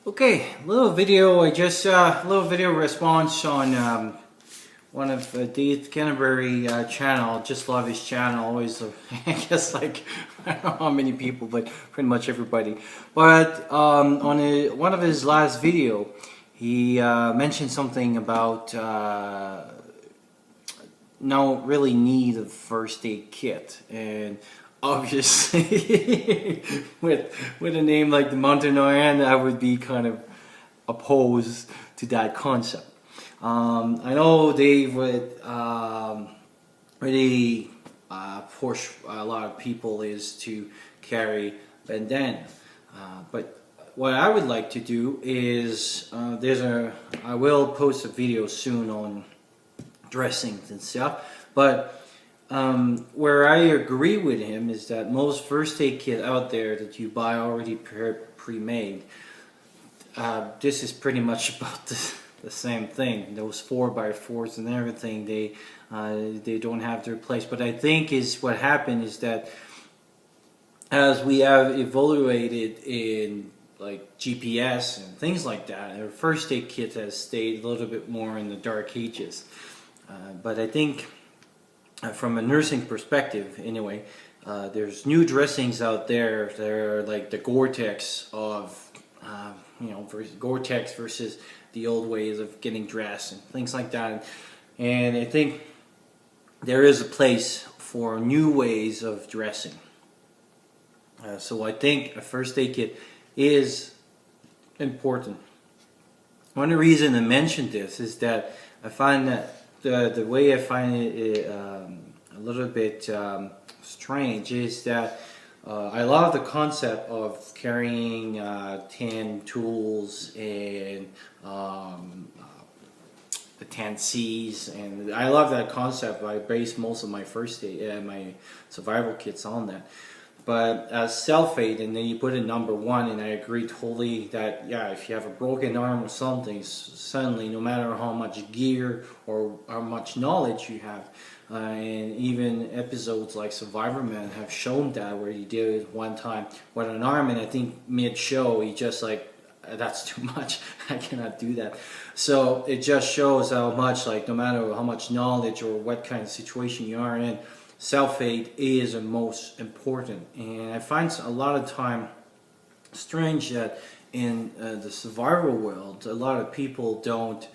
Okay, little video. Little video response on one of Dave Canterbury channel. Just love his channel. Always, I guess like I don't know how many people, but pretty much everybody. But on one of his last video, he mentioned something about no really need a first aid kit, and obviously with a name like the Mountain Lion, I would be kind of opposed to that concept. I know Dave would really push a lot of people is to carry bandana, but what I would like to do is I will post a video soon on dressings and stuff, but where I agree with him is that most first aid kit out there that you buy already pre-made, this is pretty much about the same thing. Those 4x4s and everything, they don't have their place. But I think is what happened is that as we have evaluated in like GPS and things like that, our first aid kit has stayed a little bit more in the dark ages. But I think from a nursing perspective anyway, there's new dressings out there that are like the Gore-Tex of Gore-Tex versus the old ways of getting dressed and things like that. And I think there is a place for new ways of dressing. So I think a first aid kit is important. One reason I mentioned this is that I find that the way I find it a little bit strange is that I love the concept of carrying 10 tools and the 10 C's, and I love that concept. I base most of my first aid, my survival kits on that. But as self-aid, and then you put in number one, and I agree totally that, yeah, if you have a broken arm or something, suddenly, no matter how much gear or how much knowledge you have, and even episodes like Survivor Man have shown that, where he did it one time with an arm, and I think mid-show, he just like, that's too much, I cannot do that. So it just shows how much, like, no matter how much knowledge or what kind of situation you are in, self-aid is the most important. And I find a lot of time strange that in the survival world, a lot of people don't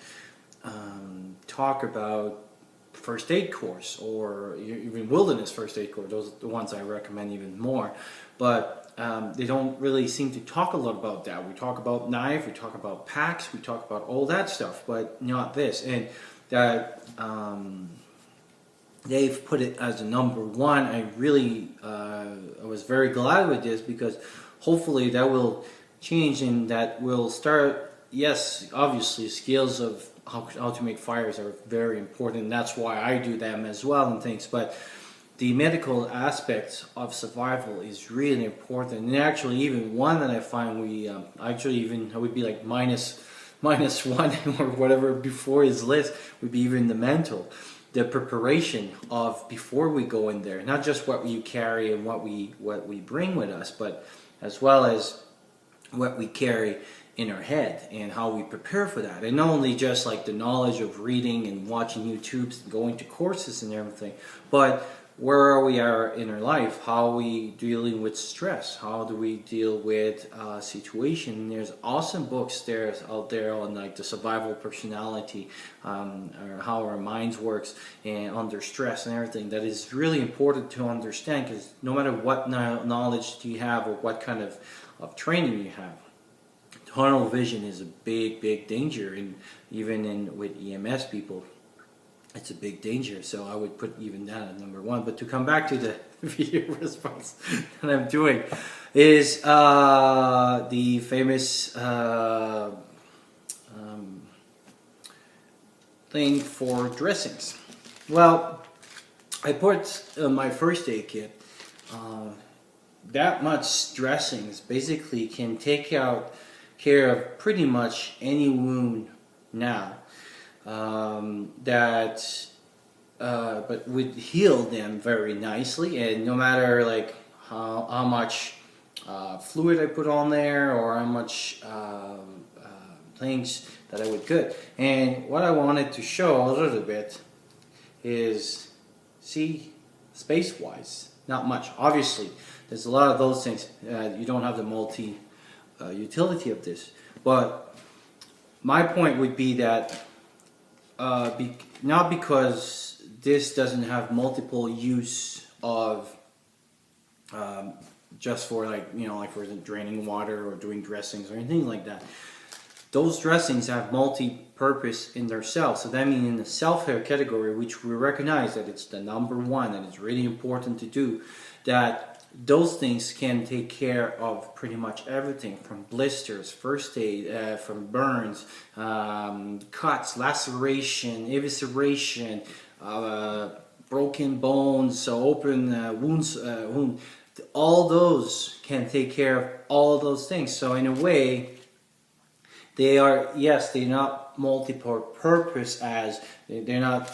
talk about first aid course or even wilderness first aid course. Those are the ones I recommend even more. But they don't really seem to talk a lot about that. We talk about knife, we talk about packs, we talk about all that stuff, but not this. And that they've put it as a number one. I really I was very glad with this, because hopefully that will change, and that will start. Yes, obviously skills of how to make fires are very important, and that's why I do them as well and things, but the medical aspects of survival is really important. And actually even one that I find we I would be like minus one or whatever before his list would be even the mental. The preparation of before we go in there, not just what you carry and what we bring with us, but as well as what we carry in our head and how we prepare for that. And not only just like the knowledge of reading and watching YouTubes and going to courses and everything, but where we are in our life, how are we dealing with stress, how do we deal with situation. And there's awesome books out there on like the survival personality, or how our minds works and under stress and everything, that is really important to understand, because no matter what knowledge you have or what kind of training you have, tunnel vision is a big danger, and even with EMS people, it's a big danger. So I would put even that at number one. But to come back to the video response that I'm doing is the famous thing for dressings. Well, I put my first aid kit, that much dressings basically can take care of pretty much any wound now. But would heal them very nicely, and no matter like how much fluid I put on there, or how much things that I would cook. And what I wanted to show a little bit is, see, space-wise, not much. Obviously, there's a lot of those things. You don't have the multi-utility of this. But my point would be that not because this doesn't have multiple use of just for like for draining water or doing dressings or anything like that. Those dressings have multi-purpose in themselves. So that means in the self-care category, which we recognize that it's the number one and it's really important to do, that those things can take care of pretty much everything from blisters, first aid, from burns, cuts, laceration, evisceration, broken bones, so open wounds, all those can take care of all of those things. So in a way, they are, yes, they're not multi-purpose, as they cannot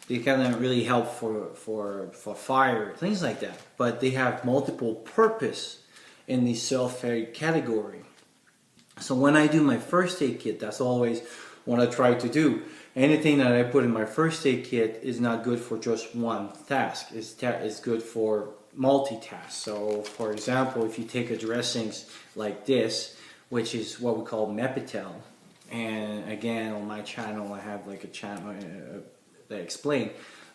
really help for fire, things like that. But they have multiple purpose in the self-care category. So when I do my first aid kit, that's always what I try to do. Anything that I put in my first aid kit is not good for just one task. It's good for multitask. So for example, if you take a dressings like this, which is what we call Mepitel, and again on my channel I have like a channel that explain,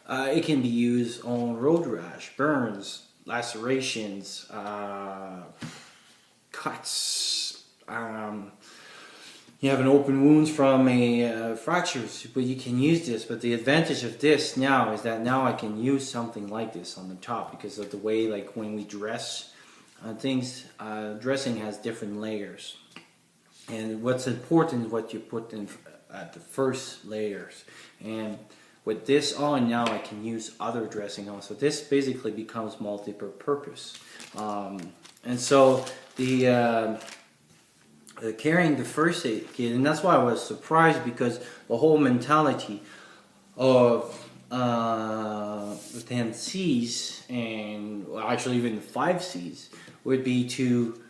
it can be used on road rash, burns, lacerations, cuts, you have an open wounds from a fractures, but you can use this. But the advantage of this now is that now I can use something like this on the top, because of the way, like when we dress things, dressing has different layers. And what's important is what you put in at the first layers. And with this on now, I can use other dressing on. So this basically becomes multi-purpose. And so the carrying the first aid kit, and that's why I was surprised, because the whole mentality of the 10 C's, and well, actually even the 5 C's, would be to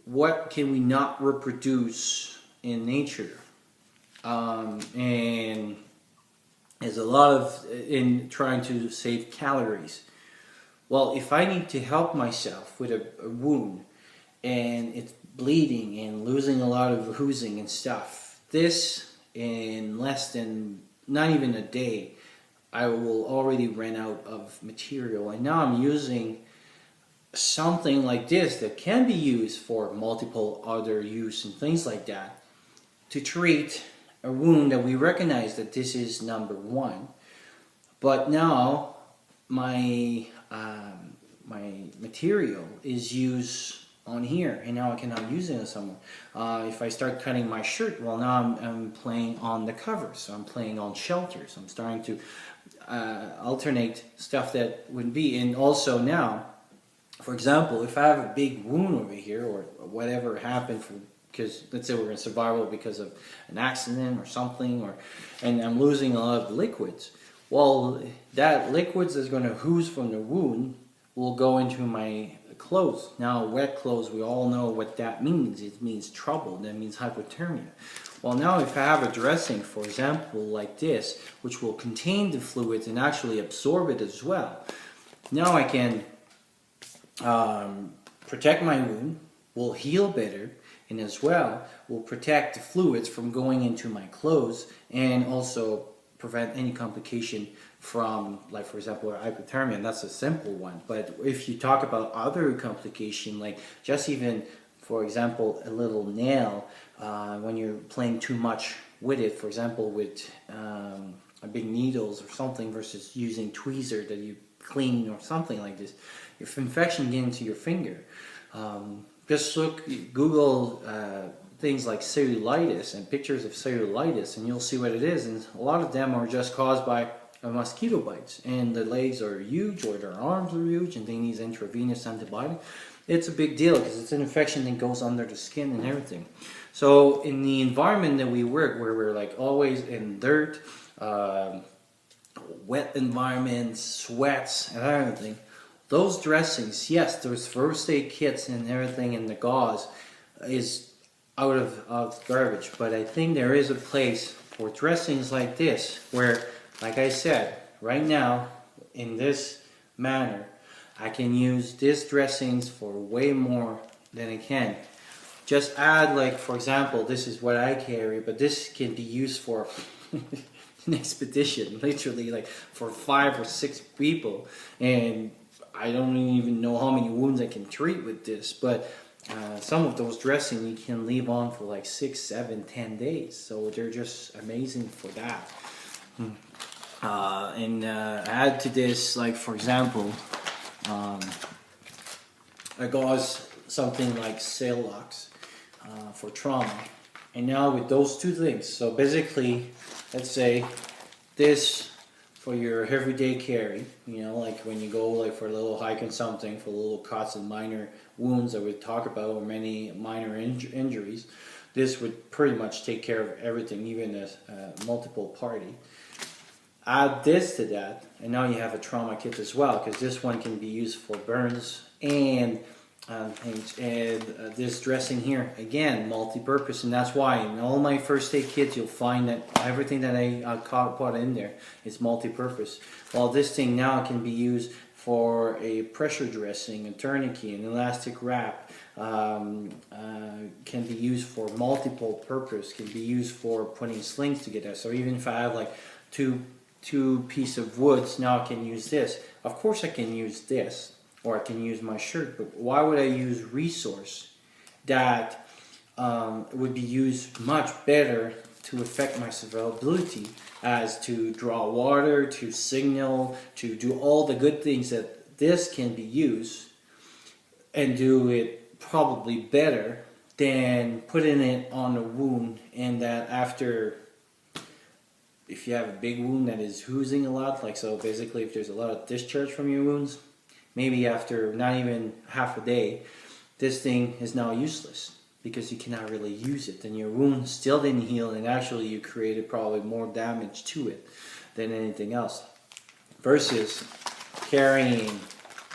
what can we not reproduce in nature. And there's a lot of in trying to save calories. Well, if I need to help myself with a wound and it's bleeding and losing a lot of oozing and stuff, this in less than not even a day I will already run out of material. And now I'm using something like this that can be used for multiple other use and things like that to treat a wound that we recognize that this is number one. But now my my material is used on here, and now I cannot use it somewhere. If I start cutting my shirt, well, now I'm playing on the cover, so I'm playing on shelters. I'm starting to alternate stuff that would be. And also now, for example, if I have a big wound over here, or whatever happened, because let's say we're in survival because of an accident or something, and I'm losing a lot of liquids, well, that liquids that's going to ooze from the wound will go into my clothes. Now, wet clothes, we all know what that means. It means trouble. That means hypothermia. Well, now if I have a dressing, for example, like this, which will contain the fluids and actually absorb it as well, now I can protect my wound, will heal better, and as well will protect the fluids from going into my clothes, and also prevent any complication from, like, for example, hypothermia. And that's a simple one. But if you talk about other complication, like just even, for example, a little nail, when you're playing too much with it, for example, with big needles or something, versus using tweezer that you clean or something like this, if infection get into your finger, just Google things like cellulitis and pictures of cellulitis, and you'll see what it is. And a lot of them are just caused by mosquito bites, and the legs are huge or their arms are huge and they need intravenous antibiotic. It's a big deal because it's an infection that goes under the skin and everything. So in the environment that we work, where we're like always in dirt, wet environments, sweats and everything, those dressings, yes, those first aid kits and everything and the gauze is out of garbage. But I think there is a place for dressings like this where, like I said, right now, in this manner, I can use these dressings for way more than I can. Just add, like, for example, this is what I carry, but this can be used for an expedition, literally, like, for 5 or 6 people. And I don't even know how many wounds I can treat with this, but some of those dressings you can leave on for like 6, 7, 10 days. So they're just amazing for that. And add to this, like, for example, a gauze, something like Sail-Lox for trauma. And now with those two things, so basically, let's say this for your everyday carry, you know, like when you go like for a little hike and something, for little cuts and minor wounds that we talk about, or many minor injuries, this would pretty much take care of everything, even a multiple party. Add this to that, and now you have a trauma kit as well, because this one can be used for burns and this dressing here, again, multi-purpose, and that's why in all my first aid kits you'll find that everything that I put in there is multi-purpose. While this thing now can be used for a pressure dressing, a tourniquet, an elastic wrap, can be used for multiple purpose, can be used for putting slings together. So even if I have like two pieces of woods, now I can use this. Of course I can use this, or I can use my shirt, but why would I use resource that would be used much better to affect my survivability, as to draw water, to signal, to do all the good things that this can be used, and do it probably better than putting it on a wound, and that after, if you have a big wound that is oozing a lot, like, so basically if there's a lot of discharge from your wounds, maybe after not even half a day, this thing is now useless because you cannot really use it, and your wound still didn't heal, and actually you created probably more damage to it than anything else. Versus carrying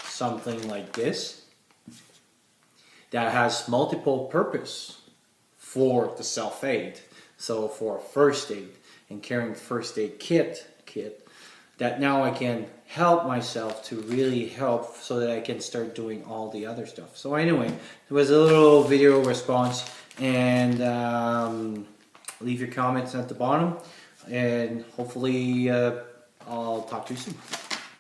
something like this that has multiple purpose for the self-aid, so for first aid, and carrying first aid kit that now I can help myself to really help, so that I can start doing all the other stuff. So anyway, it was a little video response, and leave your comments at the bottom, and hopefully I'll talk to you soon.